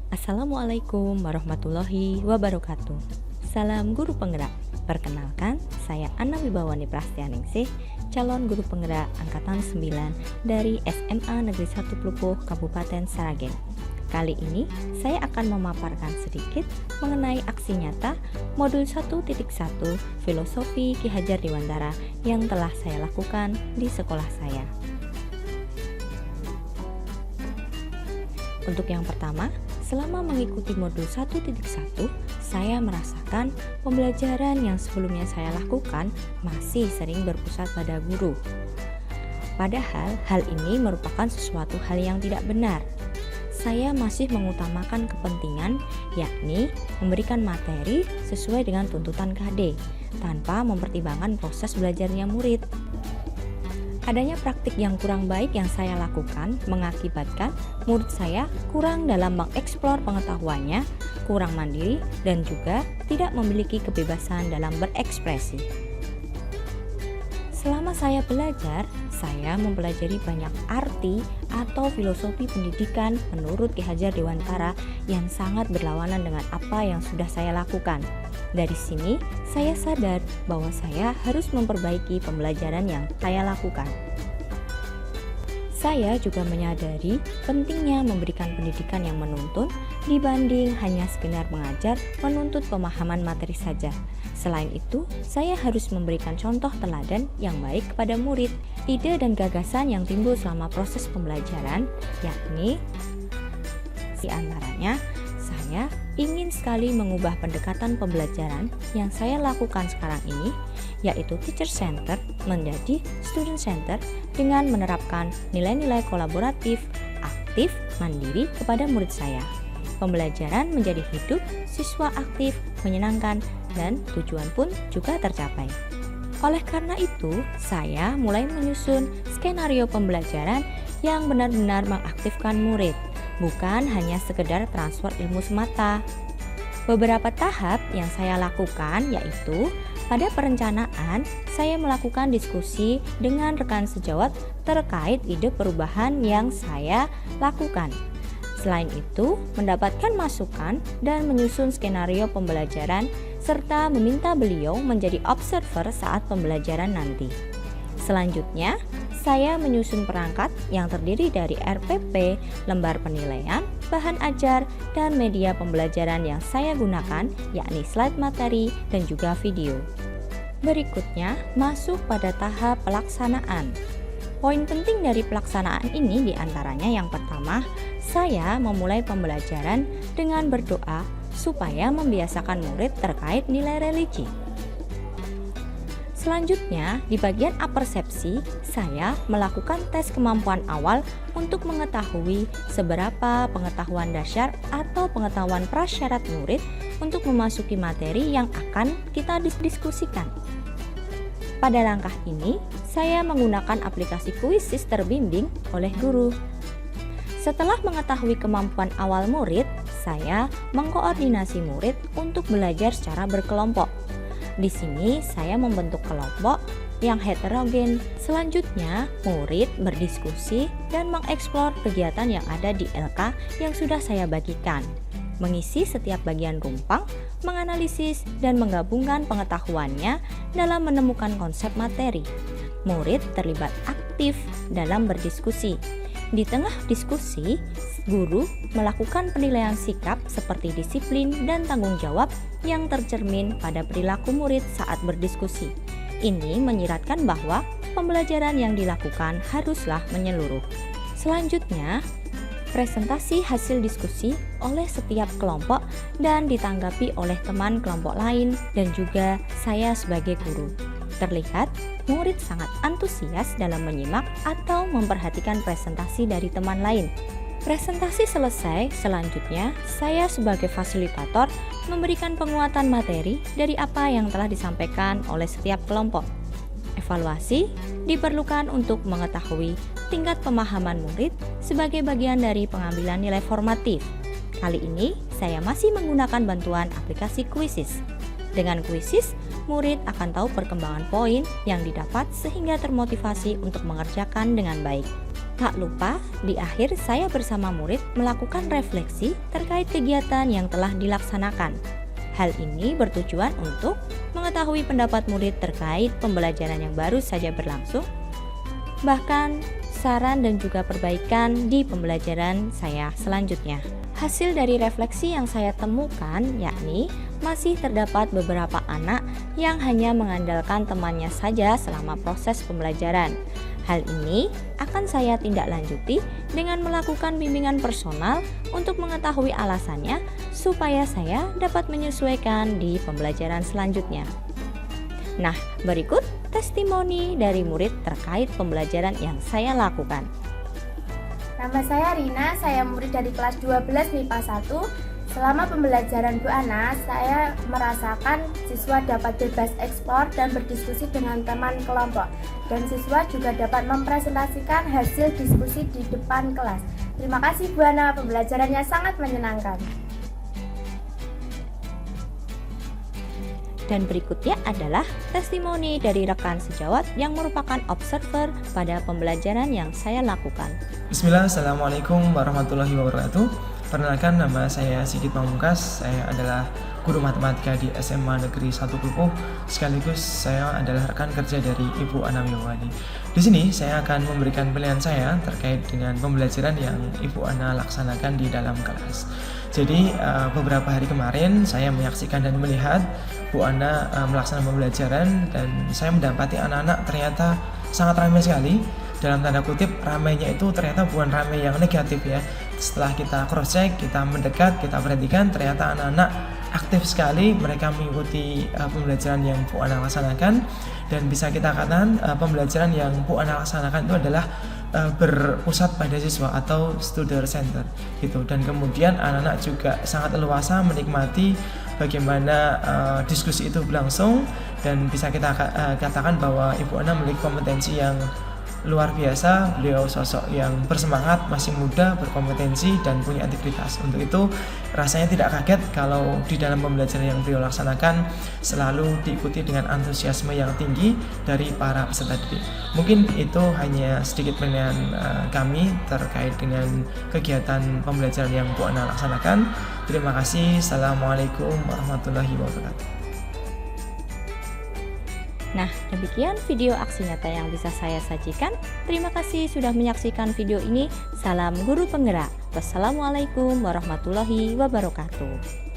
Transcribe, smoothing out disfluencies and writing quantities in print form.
Assalamualaikum warahmatullahi wabarakatuh. Salam guru penggerak. Perkenalkan, saya Anna Wibawani Prastianingsih, calon guru penggerak angkatan 9 dari SMA Negeri 1 Plupuh, Kabupaten Sragen. Kali ini saya akan memaparkan sedikit mengenai aksi nyata modul 1.1 Filosofi Ki Hajar Dewantara yang telah saya lakukan di sekolah saya. Untuk yang pertama, selama mengikuti modul 1.1, saya merasakan pembelajaran yang sebelumnya saya lakukan masih sering berpusat pada guru. Padahal hal ini merupakan sesuatu hal yang tidak benar. Saya masih mengutamakan kepentingan, yakni memberikan materi sesuai dengan tuntutan KD, tanpa mempertimbangkan proses belajarnya murid. Adanya praktik yang kurang baik yang saya lakukan mengakibatkan murid saya kurang dalam mengeksplor pengetahuannya, kurang mandiri, dan juga tidak memiliki kebebasan dalam berekspresi. Selama saya belajar, saya mempelajari banyak arti atau filosofi pendidikan menurut Ki Hajar Dewantara yang sangat berlawanan dengan apa yang sudah saya lakukan. Dari sini, saya sadar bahwa saya harus memperbaiki pembelajaran yang saya lakukan. Saya juga menyadari pentingnya memberikan pendidikan yang menuntun dibanding hanya sekedar mengajar menuntut pemahaman materi saja. Selain itu, saya harus memberikan contoh teladan yang baik kepada murid. Ide dan gagasan yang timbul selama proses pembelajaran, yakni di antaranya, saya ingin sekali mengubah pendekatan pembelajaran yang saya lakukan sekarang ini, yaitu teacher center menjadi student center dengan menerapkan nilai-nilai kolaboratif, aktif, mandiri kepada murid saya. Pembelajaran menjadi hidup, siswa aktif, menyenangkan, dan tujuan pun juga tercapai. Oleh karena itu, saya mulai menyusun skenario pembelajaran yang benar-benar mengaktifkan murid, bukan hanya sekedar transfer ilmu semata. Beberapa tahap yang saya lakukan yaitu pada perencanaan, saya melakukan diskusi dengan rekan sejawat terkait ide perubahan yang saya lakukan. Selain itu, mendapatkan masukan dan menyusun skenario pembelajaran serta meminta beliau menjadi observer saat pembelajaran nanti. Selanjutnya, saya menyusun perangkat yang terdiri dari RPP, lembar penilaian, bahan ajar, dan media pembelajaran yang saya gunakan, yakni slide materi dan juga video. Berikutnya, masuk pada tahap pelaksanaan. Poin penting dari pelaksanaan ini diantaranya yang pertama, saya memulai pembelajaran dengan berdoa supaya membiasakan murid terkait nilai religi. Selanjutnya, di bagian apersepsi, saya melakukan tes kemampuan awal untuk mengetahui seberapa pengetahuan dasar atau pengetahuan prasyarat murid untuk memasuki materi yang akan kita diskusikan. Pada langkah ini, saya menggunakan aplikasi Quizzes terbimbing oleh guru. Setelah mengetahui kemampuan awal murid, saya mengkoordinasi murid untuk belajar secara berkelompok. Di sini saya membentuk kelompok yang heterogen. Selanjutnya, murid berdiskusi dan mengeksplor kegiatan yang ada di LK yang sudah saya bagikan. Mengisi setiap bagian rumpang, menganalisis dan menggabungkan pengetahuannya dalam menemukan konsep materi. Murid terlibat aktif dalam berdiskusi. Di tengah diskusi, guru melakukan penilaian sikap seperti disiplin dan tanggung jawab yang tercermin pada perilaku murid saat berdiskusi. Ini menyiratkan bahwa pembelajaran yang dilakukan haruslah menyeluruh. Selanjutnya, presentasi hasil diskusi oleh setiap kelompok dan ditanggapi oleh teman kelompok lain dan juga saya sebagai guru. Terlihat murid sangat antusias dalam menyimak atau memperhatikan presentasi dari teman lain. Presentasi selesai, selanjutnya saya sebagai fasilitator memberikan penguatan materi dari apa yang telah disampaikan oleh setiap kelompok. Evaluasi diperlukan untuk mengetahui tingkat pemahaman murid sebagai bagian dari pengambilan nilai formatif. Kali ini saya masih menggunakan bantuan aplikasi Quizzes. Dengan Quizzes, murid akan tahu perkembangan poin yang didapat sehingga termotivasi untuk mengerjakan dengan baik. Tak lupa, di akhir saya bersama murid melakukan refleksi terkait kegiatan yang telah dilaksanakan. Hal ini bertujuan untuk mengetahui pendapat murid terkait pembelajaran yang baru saja berlangsung, bahkan saran dan juga perbaikan di pembelajaran saya selanjutnya. Hasil dari refleksi yang saya temukan yakni masih terdapat beberapa anak yang hanya mengandalkan temannya saja selama proses pembelajaran. Hal ini akan saya tindak lanjuti dengan melakukan bimbingan personal untuk mengetahui alasannya supaya saya dapat menyesuaikan di pembelajaran selanjutnya. Nah, berikut testimoni dari murid terkait pembelajaran yang saya lakukan. Nama saya Rina, saya murid dari kelas 12 MIPA 1. Selama pembelajaran Bu Ana, saya merasakan siswa dapat bebas eksplor dan berdiskusi dengan teman kelompok. Dan siswa juga dapat mempresentasikan hasil diskusi di depan kelas. Terima kasih Bu Ana, pembelajarannya sangat menyenangkan. Dan berikutnya adalah testimoni dari rekan sejawat yang merupakan observer pada pembelajaran yang saya lakukan. Bismillah, Assalamualaikum warahmatullahi wabarakatuh. Perkenalkan, nama saya Sigit Pamungkas. Saya adalah guru matematika di SMA Negeri 1 Klupuh. Sekaligus saya adalah rekan kerja dari Ibu Ana Wiwani. Di sini saya akan memberikan penilaian saya terkait dengan pembelajaran yang Ibu Ana laksanakan di dalam kelas. Jadi beberapa hari kemarin saya menyaksikan dan melihat Bu Ana melaksanakan pembelajaran, dan saya mendapati anak-anak ternyata sangat ramai sekali. Dalam tanda kutip, ramainya itu ternyata bukan ramai yang negatif ya. Setelah kita cross check, kita mendekat, kita perhatikan, ternyata anak-anak aktif sekali, mereka mengikuti pembelajaran yang Bu Ana laksanakan. Dan bisa kita katakan pembelajaran yang Bu Ana laksanakan itu adalah berpusat pada siswa atau student center gitu. Dan kemudian anak-anak juga sangat leluasa menikmati bagaimana diskusi itu berlangsung, dan bisa kita katakan bahwa Ibu Ana memiliki kompetensi yang luar biasa. Beliau sosok yang bersemangat, masih muda, berkompetensi, dan punya integritas. Untuk itu rasanya tidak kaget kalau di dalam pembelajaran yang beliau laksanakan selalu diikuti dengan antusiasme yang tinggi dari para peserta didik. Mungkin itu hanya sedikit penilaian kami terkait dengan kegiatan pembelajaran yang Bu Ana laksanakan. Terima kasih. Assalamualaikum warahmatullahi wabarakatuh. Nah, demikian video aksi nyata yang bisa saya sajikan. Terima kasih sudah menyaksikan video ini. Salam guru penggerak. Wassalamualaikum warahmatullahi wabarakatuh.